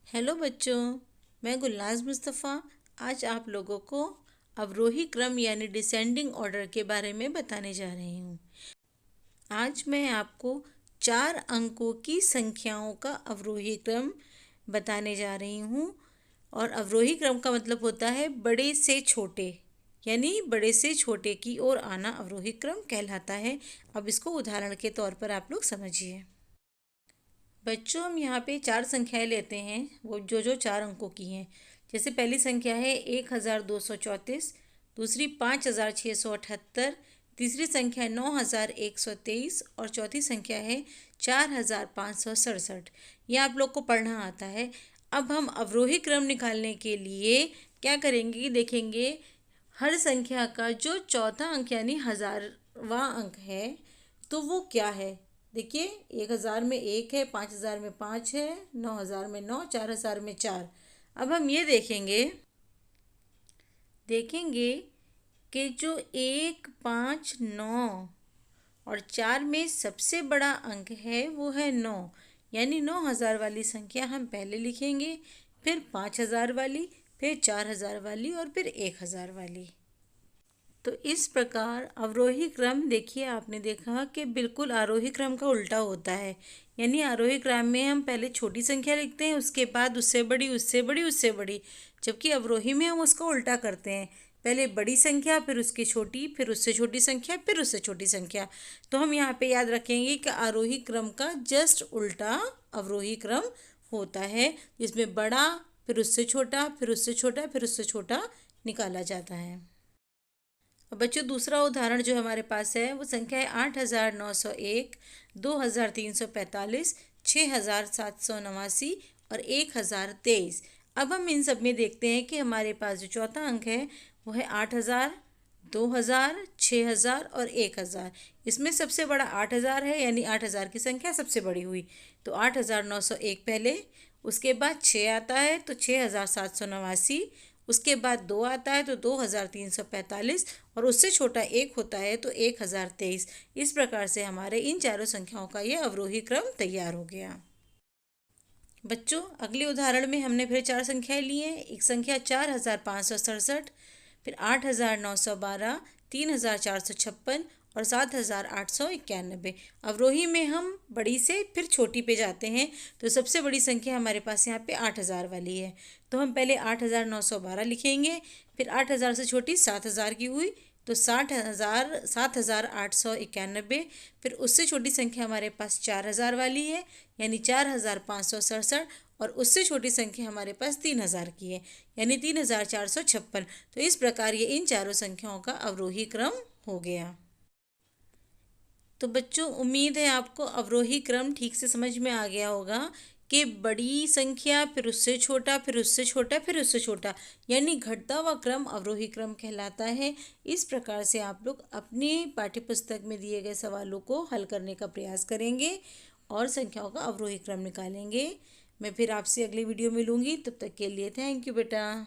Hello बच्चों, मैं गुलनाज मुस्तफ़ा आज आप लोगों को अवरोही क्रम यानी डिसेंडिंग ऑर्डर के बारे में बताने जा रही हूँ। आज मैं आपको 4 अंकों की संख्याओं का अवरोही क्रम बताने जा रही हूँ। और अवरोही क्रम का मतलब होता है बड़े से छोटे, यानी बड़े से छोटे की ओर आना अवरोही क्रम कहलाता है। अब इसको उदाहरण के तौर पर आप लोग समझिए। बच्चों, हम यहाँ पे 4 संख्याएं लेते हैं, वो जो 4 अंकों की हैं। जैसे पहली संख्या है 1234, दूसरी 5678, तीसरी संख्या है 9123 और चौथी संख्या है 4567। ये आप लोग को पढ़ना आता है। अब हम अवरोही क्रम निकालने के लिए क्या करेंगे कि देखेंगे हर संख्या का जो चौथा अंक यानी 1000वां अंक है तो वो क्या है। देखिए, 1000 में 1 है, 5000 में 5 है, 9000 में 9, 4000 में 4। अब हम ये देखेंगे कि जो 1, 5, 9 और 4 में सबसे बड़ा अंक है वो है 9, यानी 9000 वाली संख्या हम पहले लिखेंगे, फिर 5000 वाली, फिर 4000 वाली और फिर 1000 वाली। तो इस प्रकार अवरोही क्रम, देखिए आपने देखा कि बिल्कुल आरोही क्रम का उल्टा होता है। यानी आरोही क्रम में हम पहले छोटी संख्या लिखते हैं, उसके बाद उससे बड़ी, उससे बड़ी, उससे बड़ी। जबकि अवरोही में हम उसको उल्टा करते हैं, पहले बड़ी संख्या, फिर उसकी छोटी, फिर उससे छोटी संख्या, फिर उससे छोटी संख्या। तो हम यहाँ पे याद रखेंगे कि आरोही क्रम का जस्ट उल्टा अवरोही क्रम होता है, जिसमें बड़ा, फिर उससे छोटा, फिर उससे छोटा, फिर उससे छोटा निकाला जाता है। अब बच्चों, दूसरा उदाहरण जो हमारे पास है वो संख्या है 8901, 2345, 6789 और 1023। अब हम इन सब में देखते हैं कि हमारे पास जो चौथा अंक है वो है 8000, 2000, 6000 और 1000। इसमें सबसे बड़ा 8000 है, यानी 8000 की संख्या सबसे बड़ी हुई। तो 8901 पहले, उसके बाद 6 आता है तो 6789, उसके बाद 2 आता है तो 2345 और उससे छोटा 1 होता है तो 1023। इस प्रकार से हमारे इन चारों संख्याओं का ये अवरोही क्रम तैयार हो गया। बच्चों, अगले उदाहरण में हमने फिर 4 संख्याएं ली हैं। एक संख्या 4567, फिर 8912, 3456 और 7891। अवरोही में हम बड़ी से फिर छोटी पे जाते हैं, तो सबसे बड़ी संख्या हमारे पास यहाँ पे 8000 वाली है। तो हम पहले 8912 लिखेंगे, फिर 8000 से छोटी 7000 की हुई तो 7891। फिर उससे छोटी संख्या हमारे पास 4000 वाली है, यानी 4567। और उससे छोटी संख्या हमारे पास 3000 की है, यानी 3456। तो इस प्रकार ये इन चारों संख्याओं का अवरोही क्रम हो गया। तो बच्चों, उम्मीद है आपको अवरोही क्रम ठीक से समझ में आ गया होगा कि बड़ी संख्या, फिर उससे छोटा, फिर उससे छोटा, फिर उससे छोटा, यानी घटता हुआ क्रम अवरोही क्रम कहलाता है। इस प्रकार से आप लोग अपनी पाठ्यपुस्तक में दिए गए सवालों को हल करने का प्रयास करेंगे और संख्याओं का अवरोही क्रम निकालेंगे। मैं फिर आपसे अगली वीडियो मिलूंगी, तब तक के लिए थैंक यू बेटा।